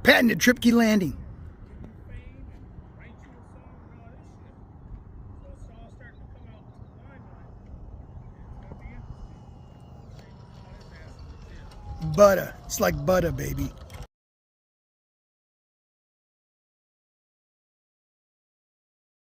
Patented Tripkey Landing. Butter. It's like butter, baby.